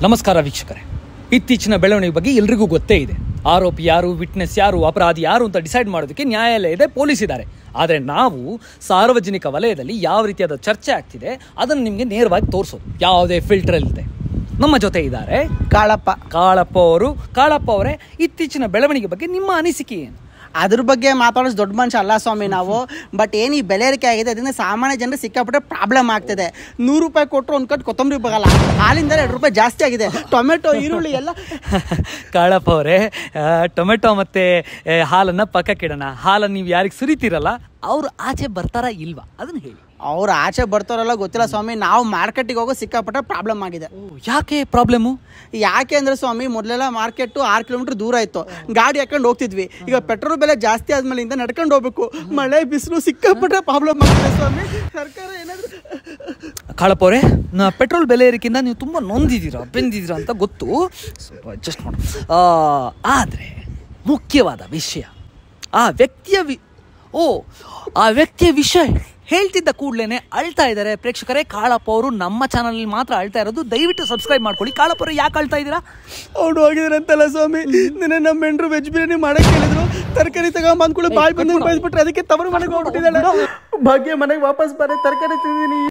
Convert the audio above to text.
ನಮಸ್ಕಾರ ವೀಕ್ಷಕರೇ, ಇತ್ತೀಚಿನ ಬೆಳವಣಿಗೆ ಬಗ್ಗೆ ಎಲ್ರಿಗೂ ಗೊತ್ತೇ ಇದೆ. ಆರೋಪಿ ಯಾರು, ವಿಟ್ನೆಸ್ ಯಾರು, ಅಪರಾಧಿ ಯಾರು ಅಂತ ಡಿಸೈಡ್ ಮಾಡೋದಕ್ಕೆ ನ್ಯಾಯಾಲಯ ಇದೆ, ಪೊಲೀಸ್ ಇದ್ದಾರೆ. ಆದರೆ ನಾವು ಸಾರ್ವಜನಿಕ ವಲಯದಲ್ಲಿ ಯಾವ ರೀತಿಯಾದ ಚರ್ಚೆ ಆಗ್ತಿದೆ ಅದನ್ನು ನಿಮಗೆ ನೇರವಾಗಿ ತೋರಿಸೋದು, ಯಾವುದೇ ಫಿಲ್ಟರ್ ಇಲ್ಲದೆ. ನಮ್ಮ ಜೊತೆ ಇದ್ದಾರೆ ಕಾಳಪ್ಪ ಅವರೇ, ಇತ್ತೀಚಿನ ಬೆಳವಣಿಗೆ ಬಗ್ಗೆ ನಿಮ್ಮ ಅನಿಸಿಕೆ ಏನು? ಅದ್ರ ಬಗ್ಗೆ ಮಾತಾಡೋದು ದೊಡ್ಡ ಮನುಷ್ಯ ಅಲ್ಲ ಸ್ವಾಮಿ ನಾವು. ಬಟ್ ಏನು ಈ ಬೆಲೆ ಏರಿಕೆ ಆಗಿದೆ, ಅದರಿಂದ ಸಾಮಾನ್ಯ ಜನರು ಸಿಕ್ಕಾಪಟ್ಟೆ ಪ್ರಾಬ್ಲಮ್ ಆಗ್ತಿದೆ. 100 ರೂಪಾಯಿ ಕೊಟ್ಟರು ಒಂದು ಕಟ್ಟು ಕೊತ್ತಂಬರಿ ಬರಲ್ಲ, ಹಾಲಿಂದ 2 ರೂಪಾಯಿ ಜಾಸ್ತಿ ಆಗಿದೆ. ಟೊಮೆಟೊ, ಈರುಳ್ಳಿ ಎಲ್ಲ. ಕಾಳಪ್ಪ ಅವರೇ, ಟೊಮೆಟೊ ಮತ್ತು ಹಾಲನ್ನು ಪಕ್ಕಕ್ಕಿಡೋಣ. ಹಾಲನ್ನು ನೀವು ಯಾರಿಗೆ ಸುರಿತೀರಲ್ಲ ಅವ್ರು ಆಚೆ ಬರ್ತಾರಾ ಇಲ್ವಾ ಅದನ್ನು ಹೇಳಿ. ಅವ್ರು ಆಚೆ ಬರ್ತಾರಲ್ಲ ಗೊತ್ತಿಲ್ಲ ಸ್ವಾಮಿ. ನಾವು ಮಾರ್ಕೆಟಿಗೆ ಹೋಗೋ ಸಿಕ್ಕಾಪಟ್ಟೆ ಪ್ರಾಬ್ಲಮ್ ಆಗಿದೆ. ಯಾಕೆ ಪ್ರಾಬ್ಲಮ್ಮು? ಯಾಕೆ ಅಂದರೆ ಸ್ವಾಮಿ, ಮೊದಲೆಲ್ಲ ಮಾರ್ಕೆಟು 6 ಕಿಲೋಮೀಟರ್ ದೂರ ಇತ್ತು, ಗಾಡಿ ಹಾಕೊಂಡು ಹೋಗ್ತಿದ್ವಿ. ಈಗ ಪೆಟ್ರೋಲ್ ಬೆಲೆ ಜಾಸ್ತಿ ಆದ್ಮೇಲಿಂದ ನಡ್ಕೊಂಡು ಹೋಗ್ಬೇಕು. ಮಳೆ ಬಿಸಿಲು ಸಿಕ್ಕಾಪಟ್ಟೆ ಪ್ರಾಬ್ಲಮ್ ಆಗಿದೆ ಸ್ವಾಮಿ. ಸರ್ಕಾರ ಏನಾದರೂ. ಕಾಳಪ್ಪ ಅವರೇ, ಪೆಟ್ರೋಲ್ ಬೆಲೆ ಏರಿಕೆಯಿಂದ ನೀವು ತುಂಬ ಬೆಂದಿದ್ದೀರಾ ಅಂತ ಗೊತ್ತು, ಸ್ವಲ್ಪ ಅಡ್ಜಸ್ಟ್ ಮಾಡು. ಆದರೆ ಮುಖ್ಯವಾದ ವಿಷಯ, ಆ ವ್ಯಕ್ತಿಯ ವಿಷಯ ಹೇಳ್ತಿದ್ದ ಕೂಡಲೇ ಅಳ್ತಾ ಇದ್ದಾರೆ ಪ್ರೇಕ್ಷಕರೇ. ಕಾಳಪ್ಪ ಅವರು ನಮ್ಮ ಚಾನಲ್ ಮಾತ್ರ ಅಳ್ತಾ ಇರೋದು, ದಯವಿಟ್ಟು ಸಬ್ಸ್ಕ್ರೈಬ್ ಮಾಡ್ಕೊಳ್ಳಿ. ಕಾಳಪ್ಪ ಅವರು ಯಾಕೆ ಅಳ್ತಾ ಇದ್ದೀರಾ? ಅವ್ರು ಹೋಗಿದಾರೆ ಅಂತಲ್ಲ ಸ್ವಾಮಿ. ನಿನ್ನೆ ನಮ್ಮ ಹೆಂಡ್ರು ವೆಜ್ ಬಿರಿಯಾನಿ ಮಾಡಕ್ಕೆ ಹೇಳಿದ್ರು, ತರಕಾರಿ ತಗೊಂಬಂದ್ಕೊಳ್ಳಿ ಬಾಯಿ ಬಂದು ಬೈದ್ಬಿಟ್ರೆ, ಅದಕ್ಕೆ ತವರು ಮನೆಗೆ ಹೋಗ್ಬಿಟ್ಟಿದ್ದಾಳೆ. ಭಾಗ್ಯ ಮನೆಗೆ ವಾಪಸ್ ಬರೀ ತರಕಾರಿ ತಿಂದಿನಿ.